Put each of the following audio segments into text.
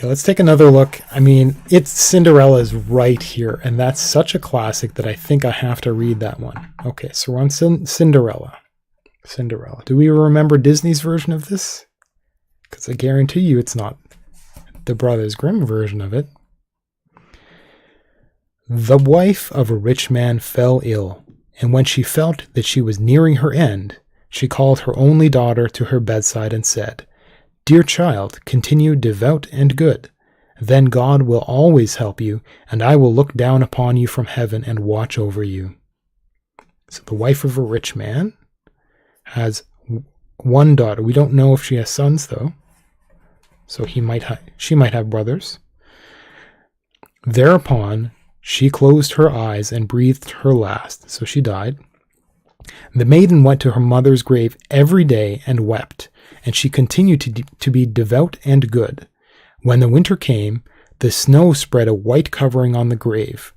Okay, let's take another look. I mean, it's Cinderella is right here, and that's such a classic that I think I have to read that one. Okay, so we're on Cinderella. Cinderella. Do we remember Disney's version of this? Because I guarantee you it's not the Brothers Grimm version of it. The wife of a rich man fell ill, and when she felt that she was nearing her end, she called her only daughter to her bedside and said, "Dear child, continue devout and good. Then God will always help you, and I will look down upon you from heaven and watch over you." So the wife of a rich man has one daughter. We don't know if she has sons, though. So she might have brothers. Thereupon, she closed her eyes and breathed her last. So she died. The maiden went to her mother's grave every day and wept, and she continued to be devout and good. When the winter came, the snow spread a white covering on the grave,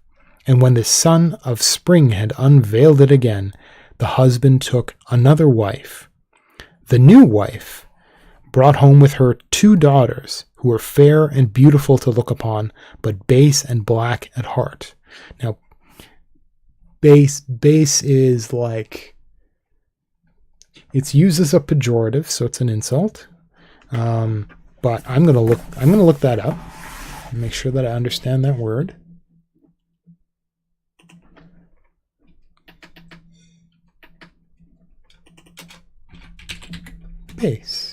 and when the sun of spring had unveiled it again, the husband took another wife. The new wife brought home with her 2 daughters, who were fair and beautiful to look upon, but base and black at heart. Now, base is like, it's used as a pejorative, so it's an insult. But I'm gonna look that up and make sure that I understand that word. Base.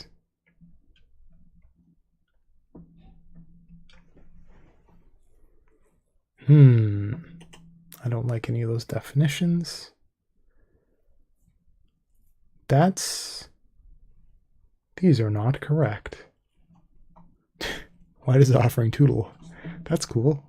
I don't like any of those definitions. These are not correct. Why does the offering tootle? That's cool.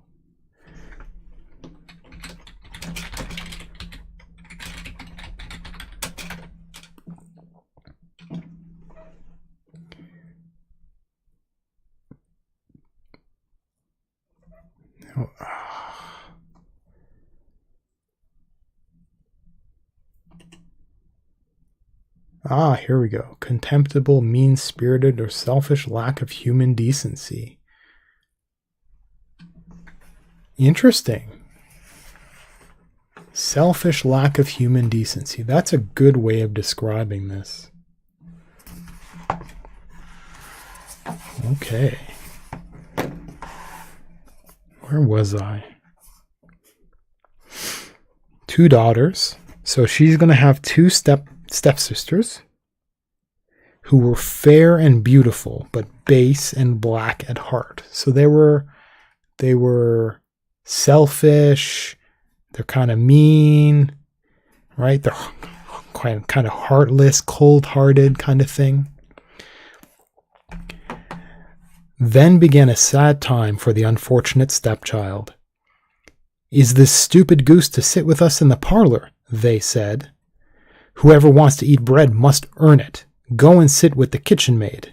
Here we go. Contemptible, mean-spirited, or selfish lack of human decency. Interesting. Selfish lack of human decency. That's a good way of describing this. Okay. Where was I? 2 daughters. So she's going to have 2 stepsisters who were fair and beautiful, but base and black at heart. So they were selfish. They're kind of mean, right? They're kind of heartless, cold-hearted kind of thing. Then began a sad time for the unfortunate stepchild. "Is this stupid goose to sit with us in the parlor?" they said. "Whoever wants to eat bread must earn it. Go and sit with the kitchen maid."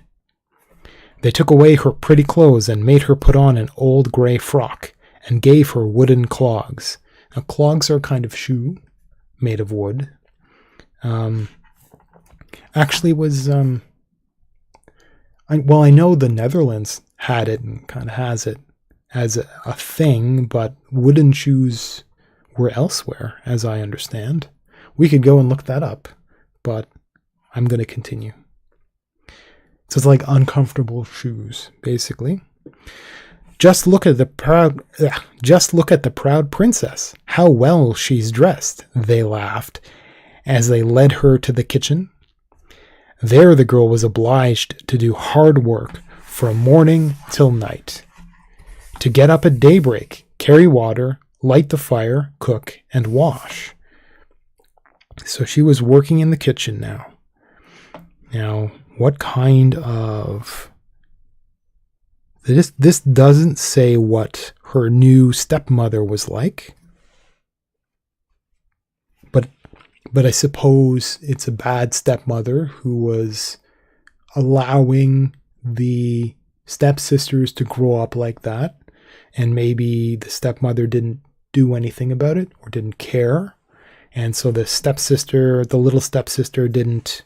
They took away her pretty clothes and made her put on an old gray frock and gave her wooden clogs. Now, clogs are a kind of shoe made of wood. Actually was, I know the Netherlands had it and kind of has it as a thing, but wooden shoes were elsewhere, as I understand. We could go and look that up, but I'm going to continue. So it's like uncomfortable shoes, basically. Just look at the proud princess. How well she's dressed, they laughed as they led her to the kitchen. There the girl was obliged to do hard work from morning till night. To get up at daybreak, carry water, light the fire, cook, and wash. So she was working in the kitchen now. Now, what kind of... This doesn't say what her new stepmother was like. But I suppose it's a bad stepmother who was allowing the stepsisters to grow up like that. And maybe the stepmother didn't do anything about it or didn't care. And so the little stepsister didn't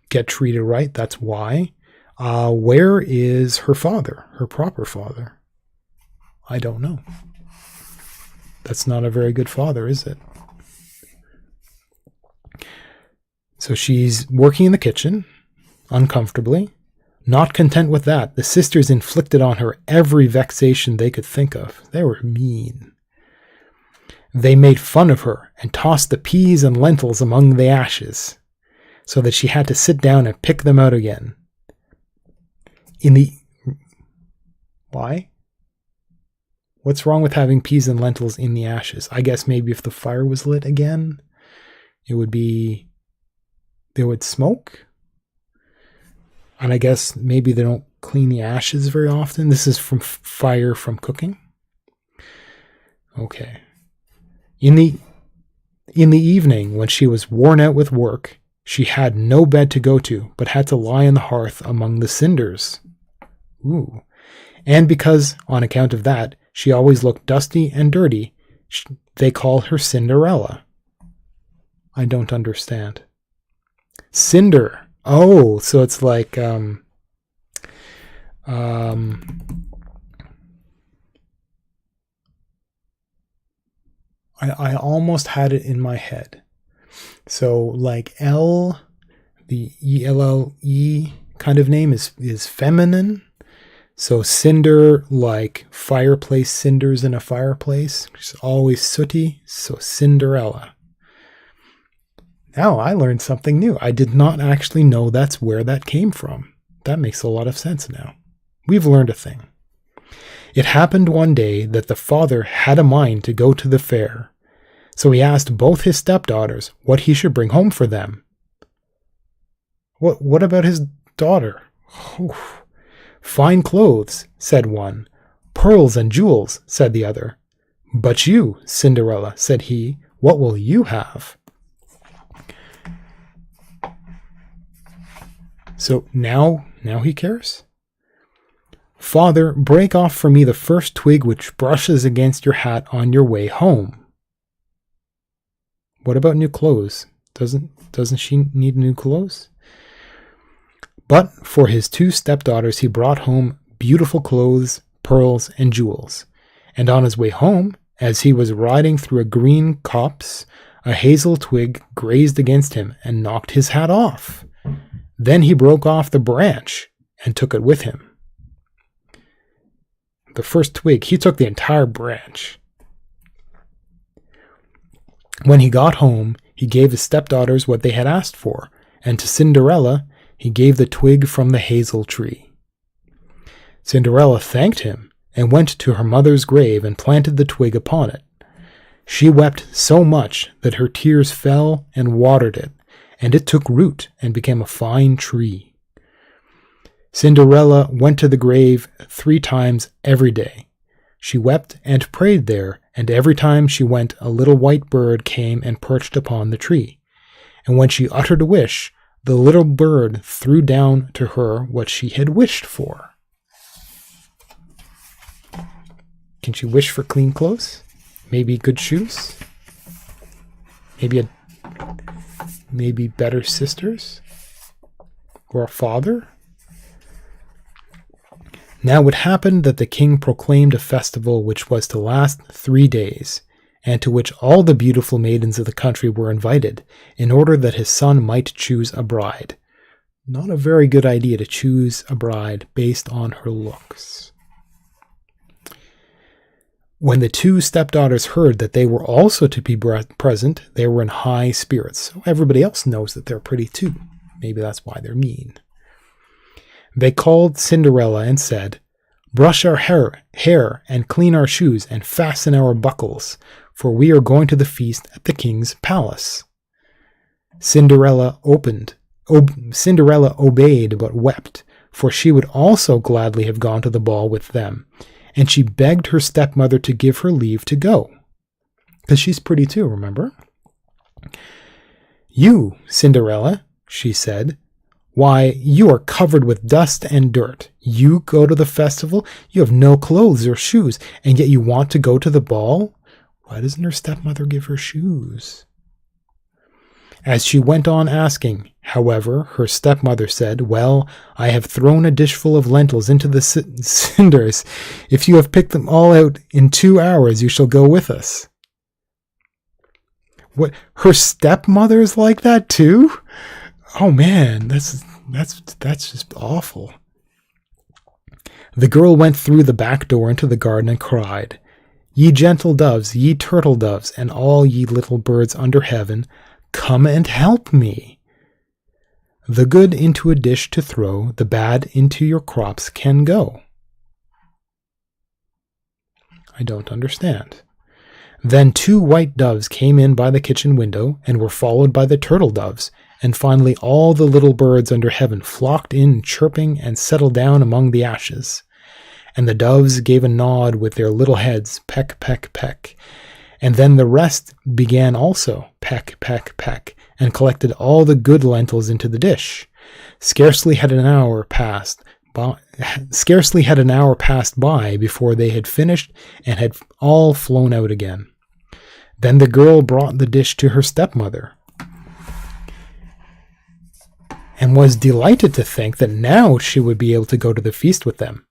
get treated right. That's why. Where is her father, her proper father? I don't know. That's not a very good father, is it? So she's working in the kitchen, uncomfortably. Not content with that, the sisters inflicted on her every vexation they could think of. They were mean. They made fun of her and tossed the peas and lentils among the ashes, so that she had to sit down and pick them out again. Why? What's wrong with having peas and lentils in the ashes? I guess maybe if the fire was lit again, they would smoke. And I guess maybe they don't clean the ashes very often. This is from fire from cooking. Okay. In the evening, when she was worn out with work, she had no bed to go to, but had to lie on the hearth among the cinders. Ooh. And because, on account of that, she always looked dusty and dirty, they call her Cinderella. I don't understand. Cinder. Oh, so it's like I almost had it in my head. So like the ELLE kind of name is feminine. So cinder, like fireplace cinders in a fireplace. She's always sooty, so Cinderella. Now I learned something new. I did not actually know that's where that came from. That makes a lot of sense now. We've learned a thing. It happened one day that the father had a mind to go to the fair, so he asked both his stepdaughters what he should bring home for them. What about his daughter? Oof. Fine clothes, said one. Pearls and jewels, said the other. But you, Cinderella, said he, what will you have? So now he cares? Father, break off for me the first twig which brushes against your hat on your way home. What about new clothes? Doesn't she need new clothes? But for his two stepdaughters he brought home beautiful clothes, pearls, and jewels. And on his way home, as he was riding through a green copse, a hazel twig grazed against him and knocked his hat off. Then he broke off the branch and took it with him. The first twig, he took the entire branch. When he got home, he gave his stepdaughters what they had asked for, and to Cinderella he gave the twig from the hazel tree. Cinderella thanked him and went to her mother's grave and planted the twig upon it. She wept so much that her tears fell and watered it, and it took root and became a fine tree. Cinderella went to the grave 3 times every day. She wept and prayed there, and every time she went a little white bird came and perched upon the tree. And when she uttered a wish, the little bird threw down to her what she had wished for. Can she wish for clean clothes? Maybe good shoes? Maybe better sisters? Or a father? Now it happened that the king proclaimed a festival which was to last 3 days, and to which all the beautiful maidens of the country were invited, in order that his son might choose a bride. Not a very good idea to choose a bride based on her looks. When the 2 stepdaughters heard that they were also to be present, they were in high spirits. So everybody else knows that they're pretty too. Maybe that's why they're mean. They called Cinderella and said, "Brush our hair and clean our shoes and fasten our buckles, for we are going to the feast at the king's palace." Cinderella obeyed but wept, for she would also gladly have gone to the ball with them, and she begged her stepmother to give her leave to go. Because she's pretty too, remember? "You, Cinderella," she said, "why, you are covered with dust and dirt. You go to the festival, you have no clothes or shoes, and yet you want to go to the ball? Why doesn't her stepmother give her shoes?" As she went on asking, however, her stepmother said, "Well, I have thrown a dishful of lentils into the cinders. If you have picked them all out in 2 hours, you shall go with us." What? Her stepmother's like that too? Oh man, that's just awful. The girl went through the back door into the garden and cried, "Ye gentle doves, ye turtle doves, and all ye little birds under heaven, come and help me. The good into a dish to throw, the bad into your crops can go." I don't understand. Then 2 white doves came in by the kitchen window and were followed by the turtle doves, and finally all the little birds under heaven flocked in chirping and settled down among the ashes. And the doves gave a nod with their little heads, peck, peck, peck. And then the rest began also, peck, peck, peck, and collected all the good lentils into the dish. Scarcely had an hour passed by before they had finished and had all flown out again. Then the girl brought the dish to her stepmother, and was delighted to think that now she would be able to go to the feast with them.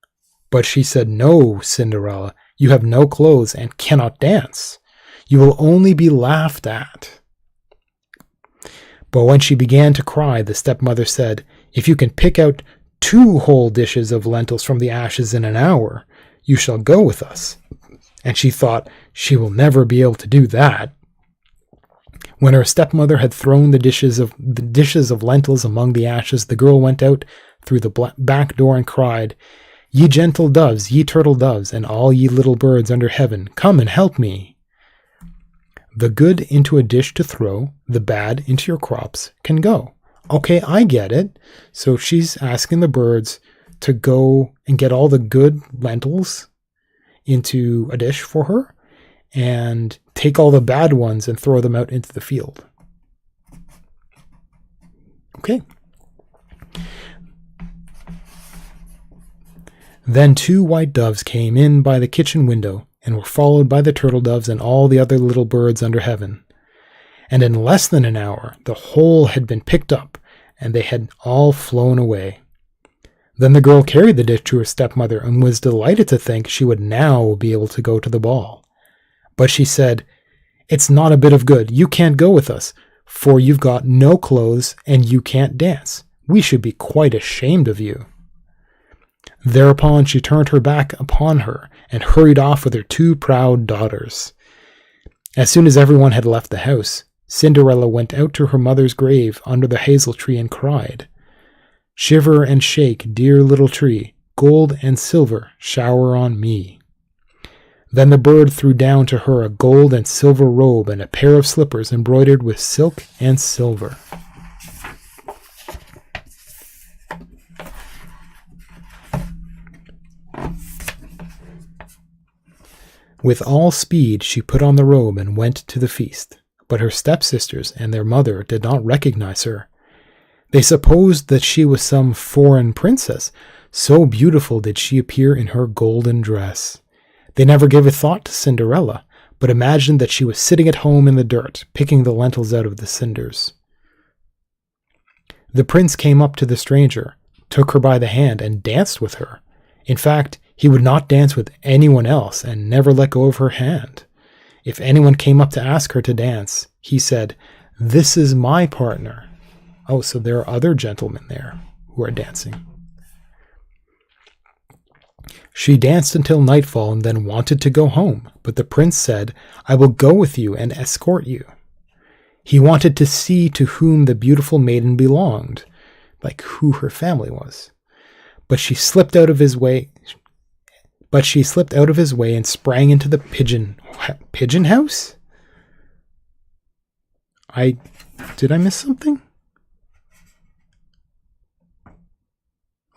But she said, "No, Cinderella, you have no clothes and cannot dance. You will only be laughed at." But when she began to cry, the stepmother said, "If you can pick out 2 whole dishes of lentils from the ashes in an hour, you shall go with us." And she thought, she will never be able to do that. When her stepmother had thrown the dishes of lentils among the ashes, the girl went out through the back door and cried, "Ye gentle doves, ye turtle doves, and all ye little birds under heaven, come and help me. The good into a dish to throw, the bad into your crops can go." Okay, I get it. So she's asking the birds to go and get all the good lentils into a dish for her and take all the bad ones and throw them out into the field. Okay. Then 2 white doves came in by the kitchen window and were followed by the turtle doves and all the other little birds under heaven. And in less than an hour the whole had been picked up, and they had all flown away. Then the girl carried the dish to her stepmother and was delighted to think she would now be able to go to the ball. But she said, "It's not a bit of good. You can't go with us, for you've got no clothes and you can't dance. We should be quite ashamed of you." Thereupon she turned her back upon her and hurried off with her 2 proud daughters. As soon as everyone had left the house, Cinderella went out to her mother's grave under the hazel tree and cried, "Shiver and shake, dear little tree, gold and silver shower on me." Then the bird threw down to her a gold and silver robe and a pair of slippers embroidered with silk and silver. With all speed she put on the robe and went to the feast. But her stepsisters and their mother did not recognize her. They supposed that she was some foreign princess, so beautiful did she appear in her golden dress. They never gave a thought to Cinderella, but imagined that she was sitting at home in the dirt, picking the lentils out of the cinders. The prince came up to the stranger, took her by the hand, and danced with her. In fact, he would not dance with anyone else and never let go of her hand. If anyone came up to ask her to dance, he said, "This is my partner." Oh, so there are other gentlemen there who are dancing. She danced until nightfall and then wanted to go home, but the prince said, "I will go with you and escort you." He wanted to see to whom the beautiful maiden belonged, like who her family was. But she slipped out of his way and sprang into the pigeon house? Did I miss something?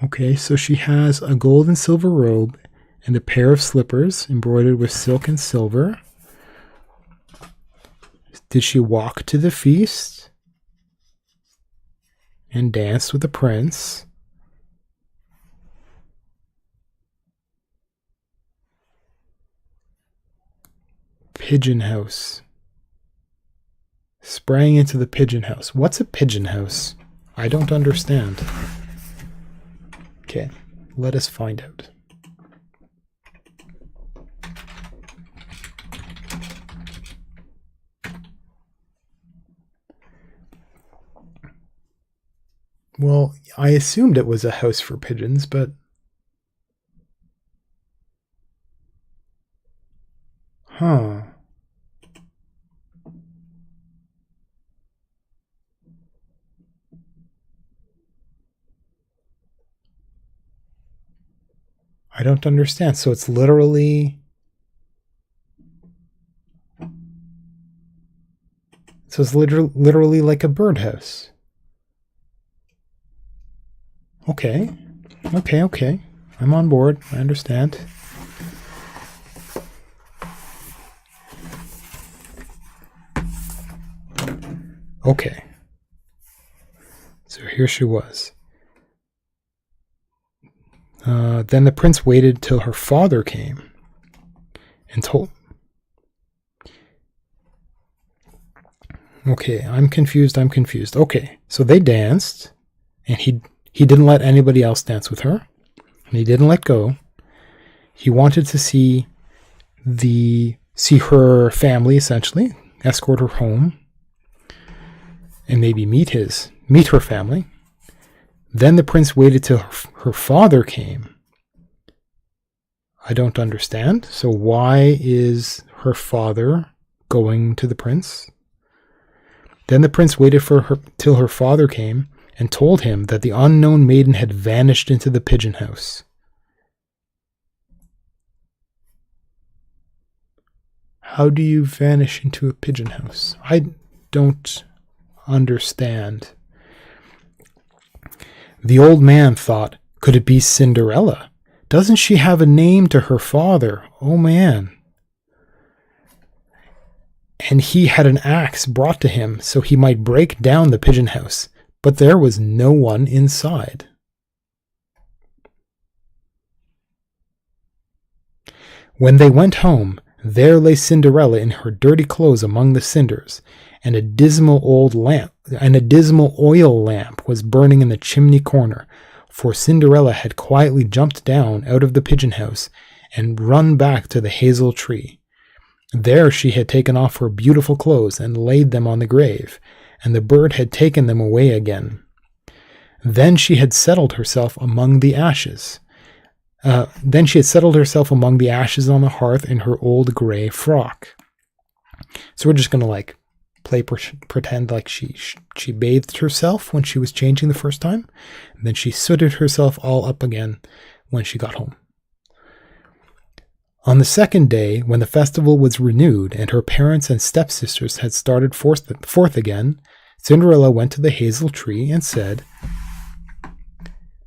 Okay, so she has a gold and silver robe and a pair of slippers embroidered with silk and silver. Did she walk to the feast and dance with the prince? Pigeon house. Sprang into the pigeon house. What's a pigeon house? I don't understand. Okay, let us find out. Well, I assumed it was a house for pigeons, but... Huh. I don't understand. So it's literally... So it's literally like a birdhouse. Okay. Okay. I'm on board. I understand. Okay. So here she was. Then the prince waited till her father came and told... Okay, I'm confused. Okay, so they danced, and he didn't let anybody else dance with her, and he didn't let go. He wanted to see her family, essentially, escort her home, and maybe meet her family. Then the prince waited till her father came. I don't understand. So why is her father going to the prince? Then the prince waited till her father came and told him that the unknown maiden had vanished into the pigeon house. How do you vanish into a pigeon house? I don't understand. The old man thought, could it be Cinderella? Doesn't she have a name to her father? Oh man. And he had an axe brought to him so he might break down the pigeon house, but there was no one inside. When they went home, there lay Cinderella in her dirty clothes among the cinders, and a dismal oil lamp was burning in the chimney corner, for Cinderella had quietly jumped down out of the pigeon house and run back to the hazel tree. There she had taken off her beautiful clothes and laid them on the grave, and the bird had taken them away again. Then she had settled herself among the ashes. On the hearth in her old gray frock. So we're just going to pretend like she bathed herself when she was changing the first time, and then she sooted herself all up again when she got home. On the second day, when the festival was renewed and her parents and stepsisters had started forth again, Cinderella went to the hazel tree and said,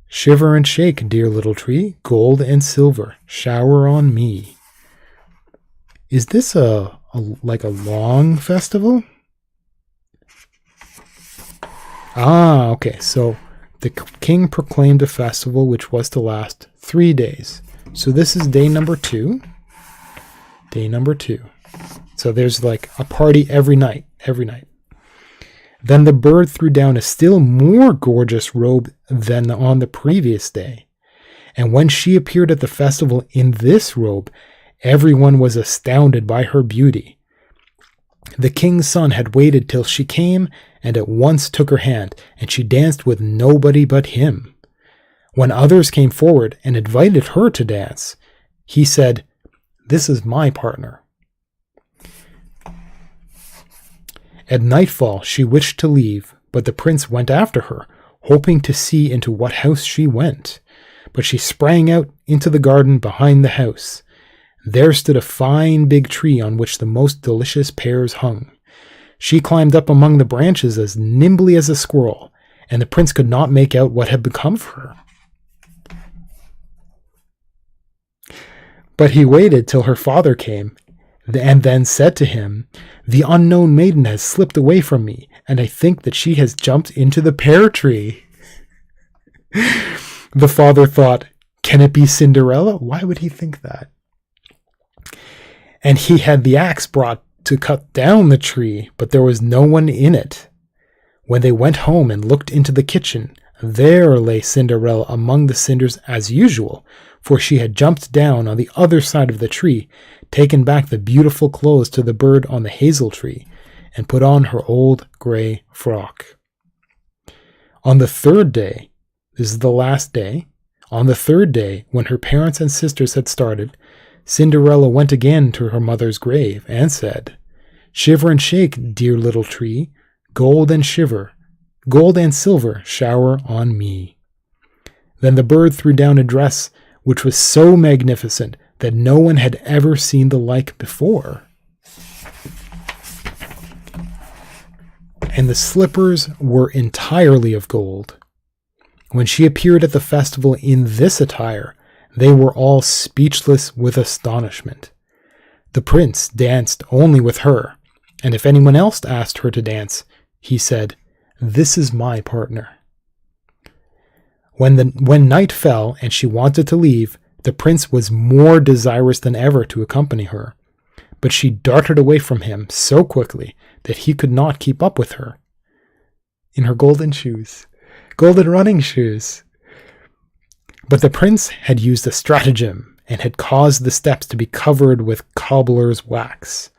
"Shiver and shake, dear little tree, gold and silver, shower on me." Is this a long festival? Ah, okay, so the king proclaimed a festival which was to last 3 days. So this is day number 2. Day number 2. So there's like a party every night. Then the bird threw down a still more gorgeous robe than on the previous day. And when she appeared at the festival in this robe, everyone was astounded by her beauty. The king's son had waited till she came and at once took her hand, and she danced with nobody but him. When others came forward and invited her to dance, he said, "This is my partner." At nightfall she wished to leave, but the prince went after her, hoping to see into what house she went. But she sprang out into the garden behind the house. There stood a fine big tree on which the most delicious pears hung. She climbed up among the branches as nimbly as a squirrel, and the prince could not make out what had become of her. But he waited till her father came, and then said to him, "The unknown maiden has slipped away from me, and I think that she has jumped into the pear tree." The father thought, "Can it be Cinderella?" Why would he think that? And he had the axe brought to cut down the tree, but there was no one in it. When they went home and looked into the kitchen, there lay Cinderella among the cinders as usual, for she had jumped down on the other side of the tree, taken back the beautiful clothes to the bird on the hazel tree, and put on her old grey frock. On the third day, this is the last day, on the third day, when her parents and sisters had started, Cinderella went again to her mother's grave and said, "Shiver and shake, dear little tree, gold and silver shower on me." Then the bird threw down a dress which was so magnificent that no one had ever seen the like before. And the slippers were entirely of gold. When she appeared at the festival in this attire, they were all speechless with astonishment. The prince danced only with her, and if anyone else asked her to dance, he said, "This is my partner." When night fell and she wanted to leave, the prince was more desirous than ever to accompany her, but she darted away from him so quickly that he could not keep up with her. In her golden running shoes. But the prince had used a stratagem and had caused the steps to be covered with cobbler's wax.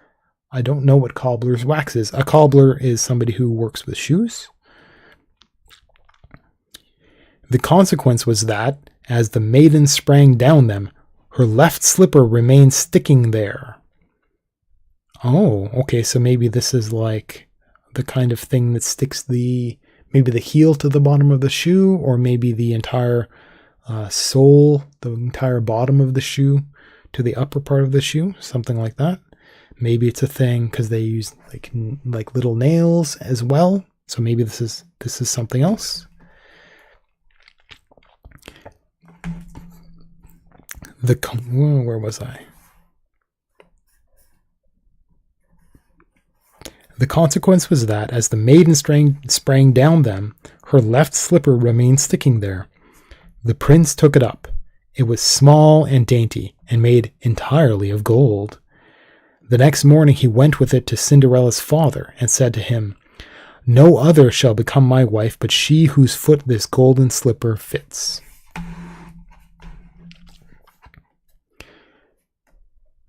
I don't know what cobbler's wax is. A cobbler is somebody who works with shoes. The consequence was that, as the maiden sprang down them, her left slipper remained sticking there. Oh, okay, so maybe this is like the kind of thing that sticks maybe the heel to the bottom of the shoe, or maybe the entire sole, the entire bottom of the shoe to the upper part of the shoe, something like that. Maybe it's a thing because they use like little nails as well. So maybe this is something else. Where was I? The consequence was that, as the maiden sprang down them, her left slipper remained sticking there. The prince took it up. It was small and dainty, and made entirely of gold. The next morning he went with it to Cinderella's father, and said to him, "No other shall become my wife but she whose foot this golden slipper fits."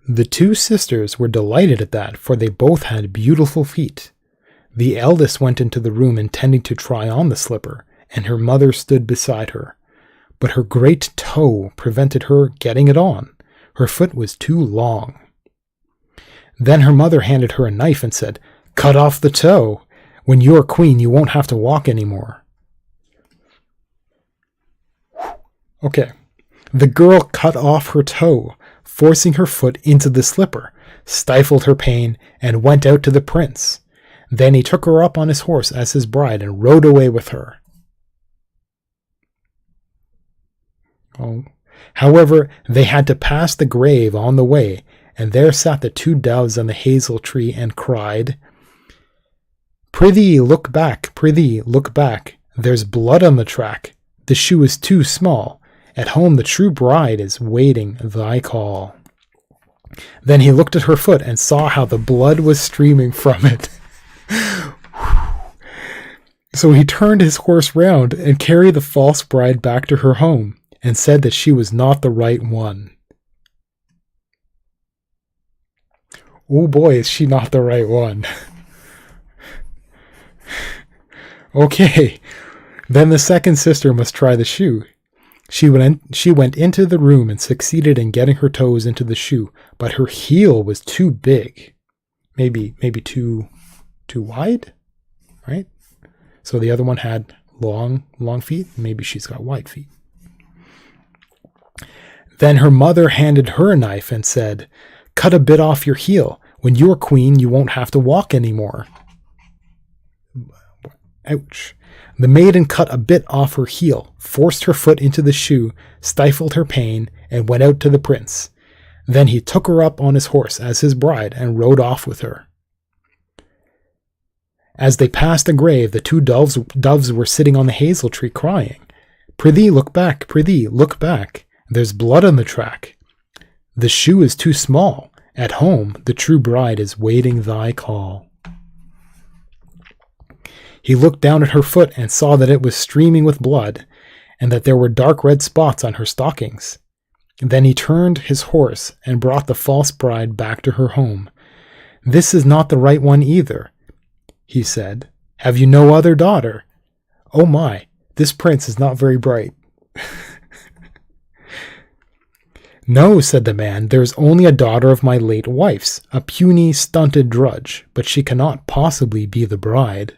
The two sisters were delighted at that, for they both had beautiful feet. The eldest went into the room intending to try on the slipper, and her mother stood beside her. But her great toe prevented her getting it on. Her foot was too long. Then her mother handed her a knife and said, "Cut off the toe. When you're queen, you won't have to walk anymore." Okay. The girl cut off her toe, forcing her foot into the slipper, stifled her pain, and went out to the prince. Then he took her up on his horse as his bride and rode away with her. However, they had to pass the grave on the way, and there sat the two doves on the hazel tree and cried, "Prithee, look back, prithee, look back. There's blood on the track. The shoe is too small. At home the true bride is waiting thy call." Then he looked at her foot and saw how the blood was streaming from it. So he turned his horse round and carried the false bride back to her home, and said that she was not the right one. Oh boy, is she not the right one. Okay, then the second sister must try the shoe. She went into the room and succeeded in getting her toes into the shoe, but her heel was too big. Maybe too wide, right? So the other one had long feet. Maybe she's got wide feet. Then her mother handed her a knife and said, "Cut a bit off your heel. When you're queen, you won't have to walk anymore." Ouch. The maiden cut a bit off her heel, forced her foot into the shoe, stifled her pain, and went out to the prince. Then he took her up on his horse as his bride and rode off with her. As they passed the grave, the two doves were sitting on the hazel tree crying, "Prithee, look back, prithee, look back. There's blood on the track. The shoe is too small. At home, the true bride is waiting thy call. He looked down at her foot and saw that it was streaming with blood, and that there were dark red spots on her stockings. Then he turned his horse and brought the false bride back to her home. This is not the right one either, he said. Have you no other daughter? Oh my, this prince is not very bright. No, said the man, there is only a daughter of my late wife's, a puny, stunted drudge, but she cannot possibly be the bride.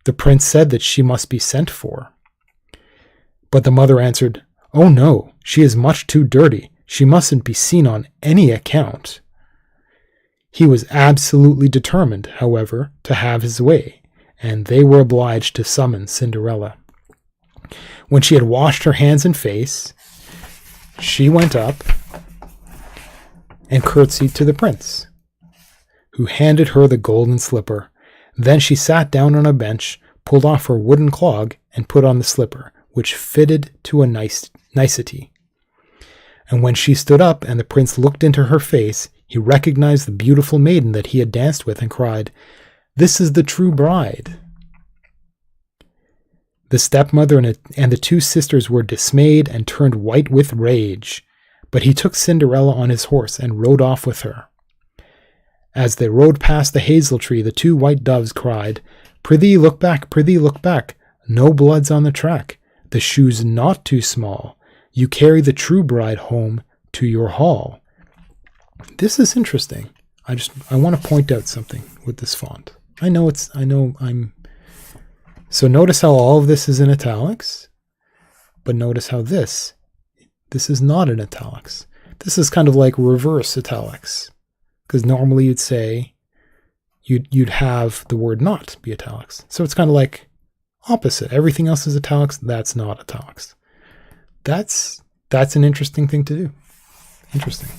The prince said that she must be sent for. But the mother answered, Oh no, she is much too dirty. She mustn't be seen on any account. He was absolutely determined, however, to have his way, and they were obliged to summon Cinderella. When she had washed her hands and face, she went up and curtsied to the prince, who handed her the golden slipper. Then she sat down on a bench, pulled off her wooden clog, and put on the slipper, which fitted to a nicety. And when she stood up and the prince looked into her face, he recognized the beautiful maiden that he had danced with and cried, This is the true bride. The stepmother and the two sisters were dismayed and turned white with rage, but he took Cinderella on his horse and rode off with her. As they rode past the hazel tree, the two white doves cried, Prithee look back, no blood's on the track, the shoe's not too small, you carry the true bride home to your hall. This is interesting. I want to point out something with this font. So notice how all of this is in italics, but notice how this is not in italics. This is kind of like reverse italics, because normally you'd say you'd have the word not be italics. So it's kind of like opposite. Everything else is italics. That's not italics. That's an interesting thing to do. Interesting.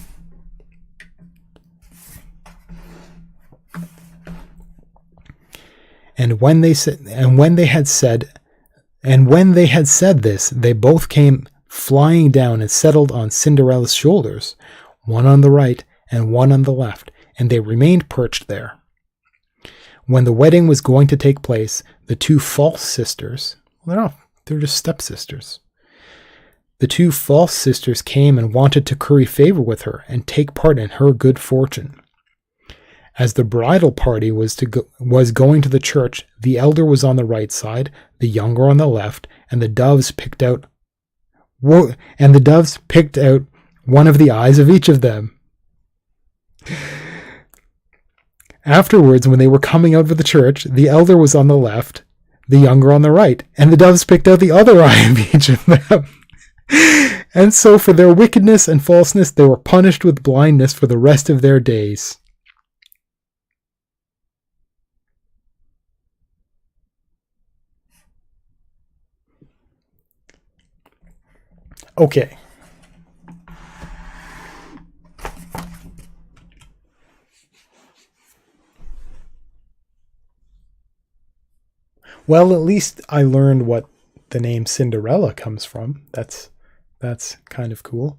And when they had said this, they both came flying down and settled on Cinderella's shoulders, one on the right and one on the left, and they remained perched there. When the wedding was going to take place, the two false sisters, they're just stepsisters. The two false sisters came and wanted to curry favor with her and take part in her good fortune. As the bridal party was going to the church, the elder was on the right side, the younger on the left, and the doves picked out one of the eyes of each of them. Afterwards, when they were coming out of the church, the elder was on the left, the younger on the right, and the doves picked out the other eye of each of them. And so for their wickedness and falseness, they were punished with blindness for the rest of their days. Okay. Well, at least I learned what the name Cinderella comes from. That's kind of cool.